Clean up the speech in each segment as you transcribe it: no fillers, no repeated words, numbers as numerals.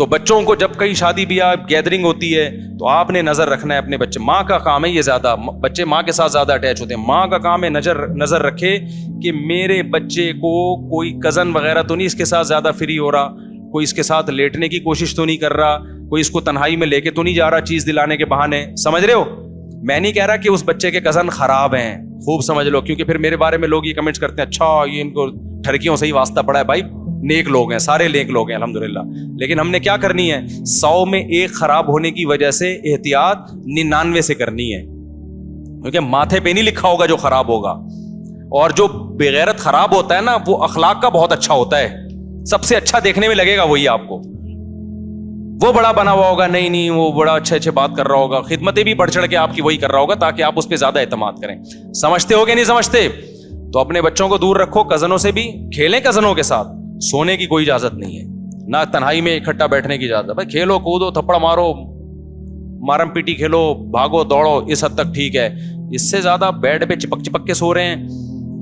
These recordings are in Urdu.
تو بچوں کو جب کہیں شادی بیاہ گیدرنگ ہوتی ہے تو آپ نے نظر رکھنا ہے اپنے بچے. ماں کا کام ہے یہ, زیادہ بچے ماں کے ساتھ زیادہ اٹیچ ہوتے ہیں. ماں کا کام ہے نظر رکھے کہ میرے بچے کو کوئی کزن وغیرہ تو نہیں اس کے ساتھ زیادہ فری ہو رہا, کوئی اس کے ساتھ لیٹنے کی کوشش تو نہیں کر رہا, کوئی اس کو تنہائی میں لے کے تو نہیں جا رہا چیز دلانے کے بہانے. سمجھ رہے ہو؟ میں نہیں کہہ رہا کہ اس بچے کے کزن خراب ہیں, خوب سمجھ لو, کیونکہ پھر میرے بارے میں لوگ یہ کمنٹس کرتے ہیں اچھا یہ ان کو ٹھرکیوں سے ہی واسطہ پڑا ہے. بھائی نیک لوگ ہیں, سارے نیک لوگ ہیں الحمدللہ, لیکن ہم نے کیا کرنی ہے, 100 میں 1 خراب ہونے کی وجہ سے احتیاط 99 سے کرنی ہے, کیونکہ ماتھے پہ نہیں لکھا ہوگا جو خراب ہوگا. اور جو بغیرت خراب ہوتا ہے نا وہ اخلاق کا بہت اچھا ہوتا ہے, سب سے اچھا دیکھنے میں لگے گا وہی آپ کو. وہ بڑا بنا ہوا ہوگا, نہیں وہ بڑا اچھے بات کر رہا ہوگا, خدمتیں بھی بڑھ چڑھ کے آپ کی وہی کر رہا ہوگا تاکہ آپ اس پہ زیادہ اعتماد کریں. سمجھتے ہو کہ نہیں سمجھتے؟ تو اپنے بچوں کو دور رکھو, کزنوں سے بھی کھیلیں, کزنوں کے ساتھ سونے کی کوئی اجازت نہیں ہے, نہ تنہائی میں اکٹھا بیٹھنے کی اجازت ہے. بھائی کھیلو کودو, تھپڑ مارو, مارم پیٹی کھیلو, بھاگو دوڑو, اس حد تک ٹھیک ہے. اس سے زیادہ بیڈ پہ چپک کے سو رہے ہیں,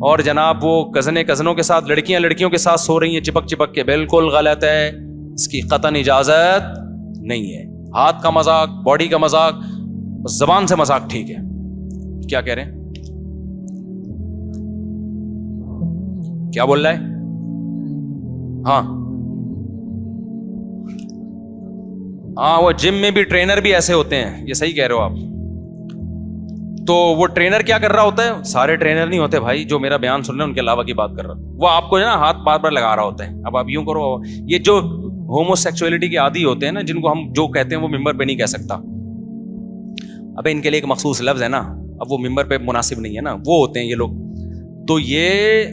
اور جناب وہ کزنوں کے ساتھ, لڑکیوں کے ساتھ سو رہی ہیں چپک کے, بالکل غلط ہے, اس کی قطعاً اجازت نہیں ہے. ہاتھ کا مذاق, باڈی کا مذاق, زبان سے مذاق ٹھیک ہے. کیا کہہ رہے ہیں, کیا بول رہا ہے؟ ہاں وہ جم میں بھی ٹرینر بھی ایسے ہوتے ہیں, یہ صحیح کہہ رہے ہو آپ. تو وہ ٹرینر کیا کر رہا ہوتا ہے, سارے ٹرینر نہیں ہوتے بھائی جو میرا بیان سن رہے ہیں ان کے علاوہ کی بات کر رہا ہوں, وہ آپ کو نا ہاتھ بار لگا رہا ہوتا ہے. اب آپ یوں کرو, یہ جو ہومو سیکچولیٹی کے عادی ہوتے ہیں نا, جن کو ہم جو کہتے ہیں وہ ممبر پہ نہیں کہہ سکتا, ابے ان کے لیے ایک مخصوص لفظ ہے نا, اب وہ ممبر پہ مناسب نہیں ہے نا, وہ ہوتے ہیں یہ لوگ. تو یہ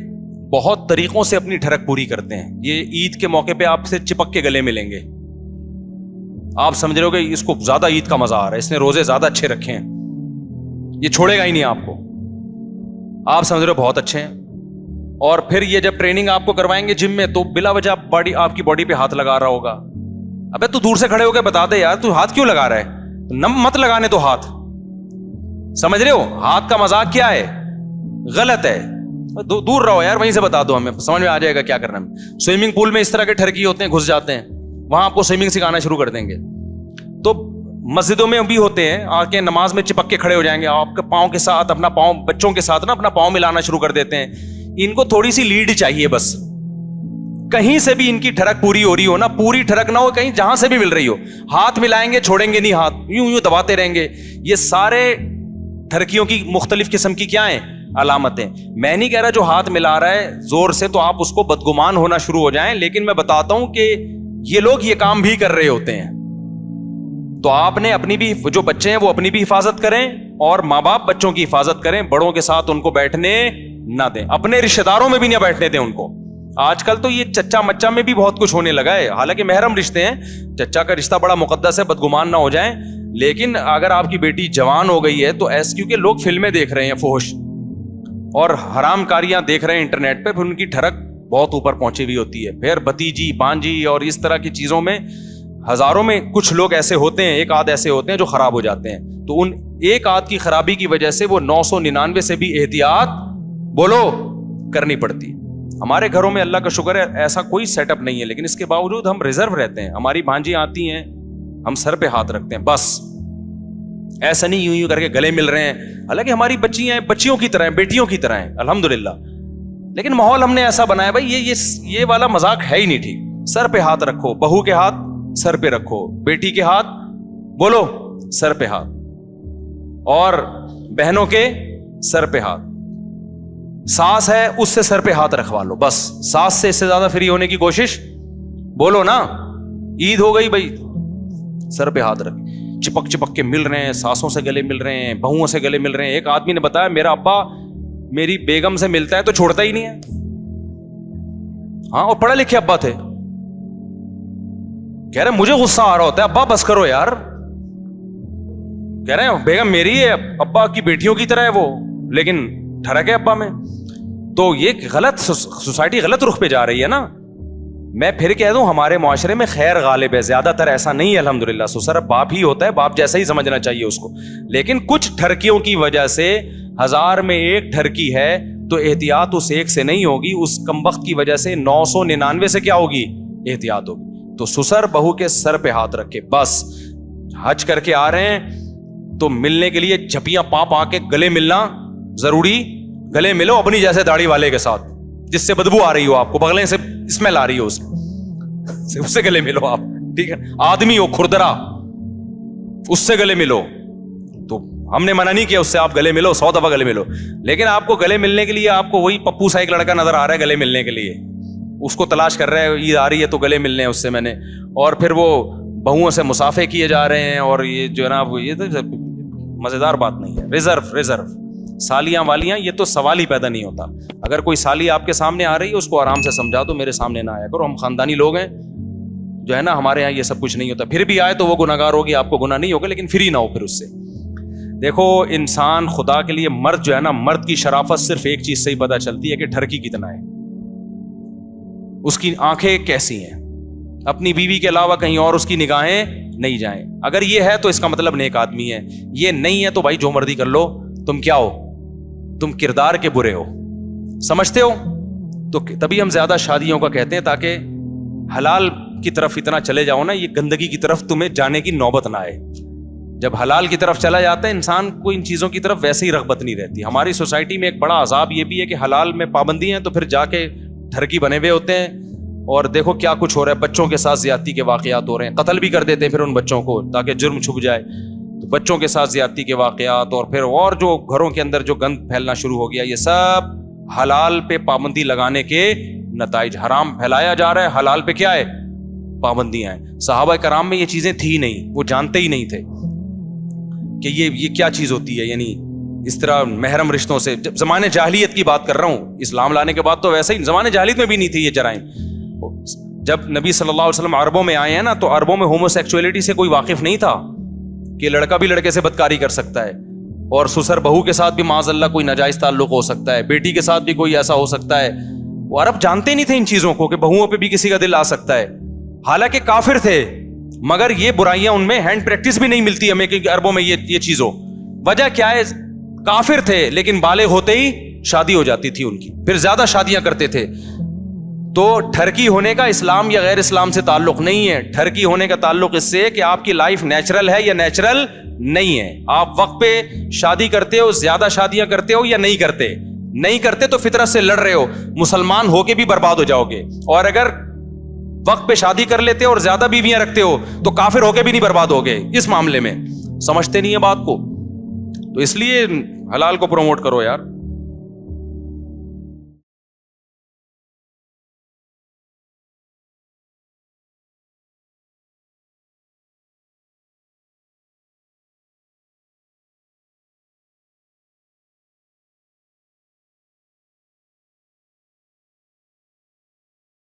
بہت طریقوں سے اپنی ٹھڑک پوری کرتے ہیں. یہ عید کے موقع پہ آپ سے چپک کے گلے ملیں گے, آپ سمجھ رہے ہو کہ اس کو زیادہ عید کا مزہ آ رہا ہے, اس نے روزے زیادہ اچھے رکھے ہیں, یہ چھوڑے گا ہی نہیں آپ کو, آپ سمجھ رہے ہو بہت اچھے ہیں. اور پھر یہ جب ٹریننگ آپ کو کروائیں گے جم میں تو بلا وجہ آپ کی باڈی پہ ہاتھ لگا رہا ہوگا. ابے تو دور سے کھڑے ہو کے بتا دے یار, تو ہاتھ کیوں لگا رہا ہے, مت لگانے تو ہاتھ. سمجھ رہے ہو ہاتھ کا مذاق کیا ہے, غلط ہے, دور رہو یار, وہیں سے بتا دو, ہمیں سمجھ میں آ جائے گا کیا کرنا ہے. سوئمنگ پول میں اس طرح کے ٹھرکی ہوتے ہیں, گھس جاتے ہیں, وہاں آپ کو سوئمنگ سکھانا شروع کر دیں گے. تو مسجدوں میں بھی ہوتے ہیں, آ کے نماز میں چپک کے کھڑے ہو جائیں گے, آپ کے پاؤں کے ساتھ اپنا پاؤں, بچوں کے ساتھ نا اپنا پاؤں ملانا شروع کر دیتے ہیں. ان کو تھوڑی سی لیڈ چاہیے بس, کہیں سے بھی ان کی ٹھڑک پوری ہو رہی ہو نا, پوری ٹھڑک نہ ہو, کہیں جہاں سے بھی مل رہی ہو, ہاتھ ملائیں گے, چھوڑیں گے نہیں ہاتھ, یوں دباتے رہیں گے. یہ سارے ٹھرکیوں کی مختلف قسم کی کیا ہیں, علامتیں. میں نہیں کہہ رہا جو ہاتھ ملا رہا ہے زور سے تو آپ اس کو بدگمان ہونا شروع ہو جائیں, لیکن میں بتاتا ہوں کہ یہ لوگ یہ کام بھی کر رہے ہوتے ہیں. تو آپ نے اپنی بھی, جو بچے ہیں وہ اپنی بھی حفاظت کریں, اور ماں باپ بچوں کی حفاظت کریں, بڑوں کے ساتھ ان کو بیٹھنے نہ دیں, اپنے رشتہ داروں میں بھی نہ بیٹھنے دیں ان کو. آج کل تو یہ چچا مچا میں بھی بہت کچھ ہونے لگا ہے, حالانکہ محرم رشتے ہیں, چچا کا رشتہ بڑا مقدس ہے, بدگمان نہ ہو جائیں. لیکن اگر آپ کی بیٹی جوان ہو گئی ہے تو ایسے, کیونکہ لوگ فلمیں دیکھ رہے ہیں فحش اور حرام کاریاں دیکھ رہے ہیں انٹرنیٹ پہ, پھر ان کی ٹھڑک بہت اوپر پہنچی ہوئی ہوتی ہے. پھر بھتیجی بانجی اور اس طرح کی چیزوں میں ہزاروں میں کچھ لوگ ایسے ہوتے ہیں, ایک آدھ ایسے ہوتے ہیں جو خراب ہو جاتے ہیں. تو ان ایک آدھ کی خرابی کی وجہ سے وہ 999 سے بھی احتیاط بولو کرنی پڑتی. ہمارے گھروں میں اللہ کا شکر ہے ایسا کوئی سیٹ اپ نہیں ہے, لیکن اس کے باوجود ہم ریزرو رہتے ہیں. ہماری بھانجی آتی ہیں, ہم سر پہ ہاتھ رکھتے ہیں بس, ایسا نہیں یوں کر کے گلے مل رہے ہیں. حالانکہ ہماری بچیاں بچیوں کی طرح ہیں, بیٹیوں کی طرح ہیں الحمدللہ, لیکن ماحول ہم نے ایسا بنایا بھائی یہ والا مذاق ہے ہی نہیں ٹھیک. سر پہ ہاتھ رکھو, بہو کے ہاتھ سر پہ رکھو, بیٹی کے ہاتھ بولو سر پہ ہاتھ, اور بہنوں کے سر پہ ہاتھ. ساس ہے اس سے سر پہ ہاتھ رکھوا لو بس, ساس سے اس سے زیادہ فری ہونے کی کوشش بولو نا. عید ہو گئی بھائی, سر پہ ہاتھ رکھ, چپک کے مل رہے ہیں, ساسوں سے گلے مل رہے ہیں, بہوؤں سے گلے مل رہے ہیں. ایک آدمی نے بتایا میرا ابا میری بیگم سے ملتا ہے تو چھوڑتا ہی نہیں ہے. ہاں, اور پڑھے لکھے ابا تھے, کہہ رہے مجھے غصہ آ رہا ہوتا ہے, ابا بس کرو یار. کہہ رہے ہیں بیگم میری ہے, ابا کی بیٹیوں کی طرح ہے وہ, لیکن ٹھڑک ہے ابا میں. تو یہ غلط سوسائٹی غلط رخ پہ جا رہی ہے نا. میں پھر کہہ دوں ہمارے معاشرے میں خیر غالب ہے, زیادہ تر ایسا نہیں ہے الحمدللہ. سسر باپ ہی ہوتا ہے, باپ جیسا ہی سمجھنا چاہیے اس کو. لیکن کچھ ٹھرکیوں کی وجہ سے 1000 میں ایک ٹھرکی ہے تو احتیاط اس ایک سے نہیں ہوگی, اس کم وقت کی وجہ سے 999 سے کیا ہوگی, احتیاط ہوگی. تو سسر بہو کے سر پہ ہاتھ رکھے، بس حج کر کے آ رہے ہیں تو ملنے کے لیے جھپیاں پا کے گلے ملنا ضروری، گلے ملو اپنی جیسے داڑھی والے کے ساتھ جس سے بدبو آ رہی ہو، آپ کو بغلیں سے اسمیل آ رہی ہو، اس سے گلے ملو آپ، ٹھیک ہے، آدمی ہو کھردرا اس سے گلے ملو، تو ہم نے منع نہیں کیا اس سے آپ گلے ملو، 100 دفعہ گلے ملو، لیکن آپ کو گلے ملنے کے لیے آپ کو وہی پپو سا ایک لڑکا نظر آ رہا ہے گلے ملنے کے لیے، اس کو تلاش کر رہے ہیں، عید آ رہی ہے تو گلے ملنے ہیں اس سے میں نے، اور پھر وہ بہوؤں سے مسافے کیے جا رہے ہیں، اور یہ جو ہے نا یہ تو مزیدار بات نہیں ہے۔ ریزرو سالیاں والیاں یہ تو سوال ہی پیدا نہیں ہوتا۔ اگر کوئی سالی آپ کے سامنے آ رہی ہے اس کو آرام سے سمجھا دو، میرے سامنے نہ آیا کرو، ہم خاندانی لوگ ہیں، جو ہے نا ہمارے یہاں یہ سب کچھ نہیں ہوتا، پھر بھی آئے تو وہ گناہگار ہوگی، آپ کو گناہ نہیں ہوگا، لیکن فری نہ ہو پھر اس سے۔ دیکھو انسان خدا کے لیے، مرد جو ہے نا، مرد کی شرافت صرف ایک چیز سے ہی پتہ چلتی ہے کہ ڈھرکی کتنا ہے، اس کی آنکھیں کیسی ہیں، اپنی بیوی کے علاوہ کہیں اور اس کی نگاہیں نہیں جائیں۔ اگر یہ ہے تو اس کا مطلب نیک آدمی ہے، یہ نہیں ہے تو بھائی جو مرضی کر لو، تم کیا ہو؟ تم کردار کے برے ہو، سمجھتے ہو؟ تو تبھی ہم زیادہ شادیوں کا کہتے ہیں تاکہ حلال کی طرف اتنا چلے جاؤ نا، یہ گندگی کی طرف تمہیں جانے کی نوبت نہ آئے۔ جب حلال کی طرف چلا جاتا ہے انسان کو ان چیزوں کی طرف ویسے ہی رغبت نہیں رہتی۔ ہماری سوسائٹی میں ایک بڑا عذاب یہ بھی ہے کہ حلال میں پابندی ہیں تو پھر جا کے ٹھرکی بنے ہوئے ہوتے ہیں، اور دیکھو کیا کچھ ہو رہا ہے، بچوں کے ساتھ زیادتی کے واقعات ہو رہے ہیں، قتل بھی کر دیتے ہیں پھر ان بچوں کو تاکہ جرم چھپ جائے، تو بچوں کے ساتھ زیادتی کے واقعات، اور پھر اور جو گھروں کے اندر جو گند پھیلنا شروع ہو گیا، یہ سب حلال پہ پابندی لگانے کے نتائج۔ حرام پھیلایا جا رہا ہے، حلال پہ کیا ہے؟ پابندیاں ہیں۔ صحابہ کرام میں یہ چیزیں تھی نہیں، وہ جانتے ہی نہیں تھے کہ یہ کیا چیز ہوتی ہے، یعنی اس طرح محرم رشتوں سے۔ جب زمانے جاہلیت کی بات کر رہا ہوں، اسلام لانے کے بعد تو ویسے ہی زمانے جاہلیت میں بھی نہیں تھی یہ جرائم۔ جب نبی صلی اللہ علیہ وسلم عربوں میں آئے ہیں نا، تو عربوں میں ہومو سیکچولیٹی سے کوئی واقف نہیں تھا کہ لڑکا بھی لڑکے سے بدکاری کر سکتا ہے، اور سسر بہو کے ساتھ بھی معاذ اللہ کوئی ناجائز تعلق ہو سکتا ہے، بیٹی کے ساتھ بھی کوئی ایسا ہو سکتا ہے۔ وہ عرب جانتے نہیں تھے ان چیزوں کو کہ بہوؤں پہ بھی کسی کا دل آ سکتا ہے، حالانکہ کافر تھے، مگر یہ برائیاں ان میں ہینڈ پریکٹس بھی نہیں ملتی ہمیں کہ عربوں میں یہ چیز ہو۔ وجہ کیا ہے؟ کافر تھے لیکن بالغ ہوتے ہی شادی ہو جاتی تھی ان کی، پھر زیادہ شادیاں کرتے تھے۔ تو ٹھرکی ہونے کا اسلام یا غیر اسلام سے تعلق نہیں ہے، ٹھرکی ہونے کا تعلق اس سے ہے کہ آپ کی لائف نیچرل ہے یا نیچرل نہیں ہے۔ آپ وقت پہ شادی کرتے ہو، زیادہ شادیاں کرتے ہو یا نہیں کرتے؟ نہیں کرتے تو فطرت سے لڑ رہے ہو، مسلمان ہو کے بھی برباد ہو جاؤ گے، اور اگر وقت پہ شادی کر لیتے ہو اور زیادہ بیویاں رکھتے ہو تو کافر ہو کے بھی نہیں برباد ہو گے۔ اس معاملے میں سمجھتے نہیں ہیں بات کو، تو اس لیے حلال کو پروموٹ کرو یار۔